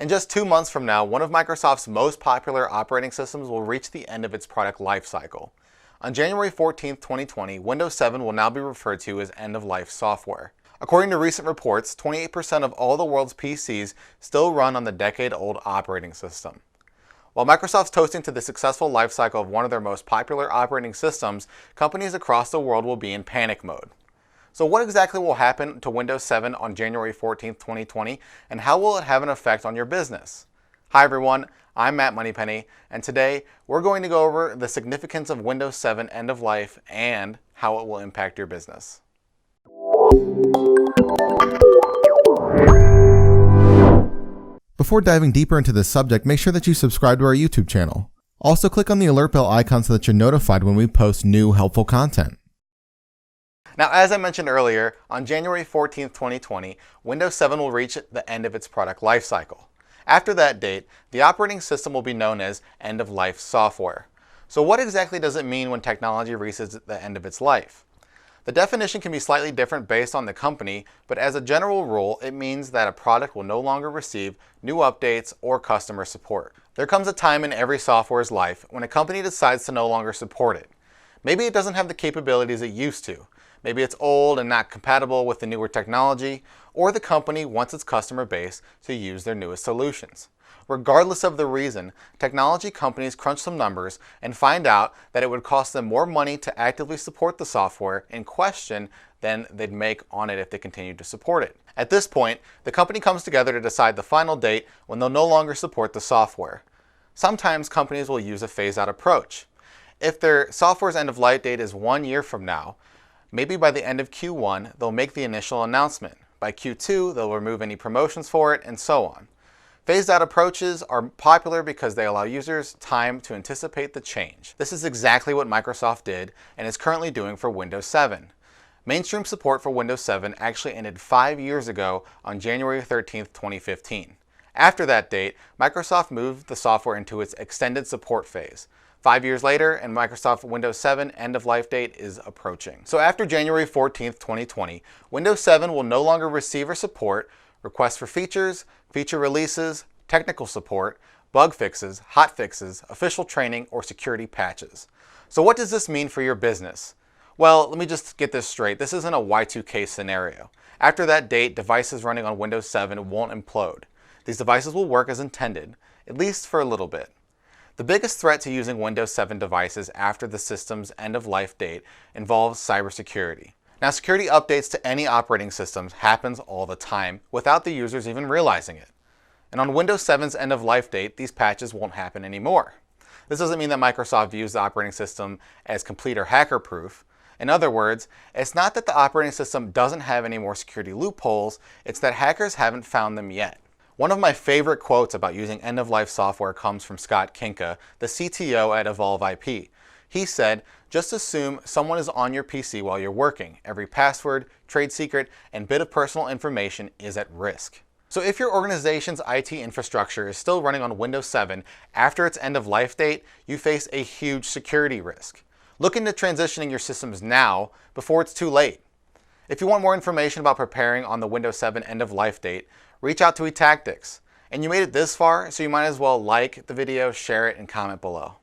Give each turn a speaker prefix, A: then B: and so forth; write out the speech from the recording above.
A: In just 2 months from now, one of Microsoft's most popular operating systems will reach the end of its product lifecycle. On January 14, 2020, Windows 7 will now be referred to as end-of-life software. According to recent reports, 28% of all the world's PCs still run on the decade-old operating system. While Microsoft's toasting to the successful lifecycle of one of their most popular operating systems, companies across the world will be in panic mode. So what exactly will happen to Windows 7 on January 14, 2020, and how will it have an effect on your business? Hi everyone, I'm Matt Moneypenny, and today we're going to go over the significance of Windows 7 end of life and how it will impact your business.
B: Before diving deeper into this subject, make sure that you subscribe to our YouTube channel. Also click on the alert bell icon so that you're notified when we post new helpful content.
A: Now, as I mentioned earlier, on January 14, 2020, Windows 7 will reach the end of its product lifecycle. After that date, the operating system will be known as end-of-life software. So what exactly does it mean when technology reaches the end of its life? The definition can be slightly different based on the company, but as a general rule, it means that a product will no longer receive new updates or customer support. There comes a time in every software's life when a company decides to no longer support it. Maybe it doesn't have the capabilities it used to. Maybe it's old and not compatible with the newer technology, or the company wants its customer base to use their newest solutions. Regardless of the reason, technology companies crunch some numbers and find out that it would cost them more money to actively support the software in question than they'd make on it if they continued to support it. At this point, the company comes together to decide the final date when they'll no longer support the software. Sometimes companies will use a phase-out approach. If their software's end-of-life date is 1 year from now, maybe by the end of Q1, they'll make the initial announcement. By Q2, they'll remove any promotions for it, and so on. Phased-out approaches are popular because they allow users time to anticipate the change. This is exactly what Microsoft did and is currently doing for Windows 7. Mainstream support for Windows 7 actually ended 5 years ago on January 13, 2015. After that date, Microsoft moved the software into its extended support phase. 5 years later, and Microsoft Windows 7 end-of-life date is approaching. So after January 14, 2020, Windows 7 will no longer receive or support requests for features, feature releases, technical support, bug fixes, hot fixes, official training, or security patches. So what does this mean for your business? Well, let me just get this straight. This isn't a Y2K scenario. After that date, devices running on Windows 7 won't implode. These devices will work as intended, at least for a little bit. The biggest threat to using Windows 7 devices after the system's end-of-life date involves cybersecurity. Now, security updates to any operating systems happens all the time without the users even realizing it. And on Windows 7's end-of-life date, these patches won't happen anymore. This doesn't mean that Microsoft views the operating system as complete or hacker-proof. In other words, it's not that the operating system doesn't have any more security loopholes, it's that hackers haven't found them yet. One of my favorite quotes about using end-of-life software comes from Scott Kinka, the CTO at Evolve IP. He said, "Just assume someone is on your PC while you're working. Every password, trade secret, and bit of personal information is at risk." So if your organization's IT infrastructure is still running on Windows 7 after its end-of-life date, you face a huge security risk. Look into transitioning your systems now before it's too late. If you want more information about preparing on the Windows 7 end-of-life date, reach out to Etactics. And you made it this far, so you might as well like the video, share it, and comment below.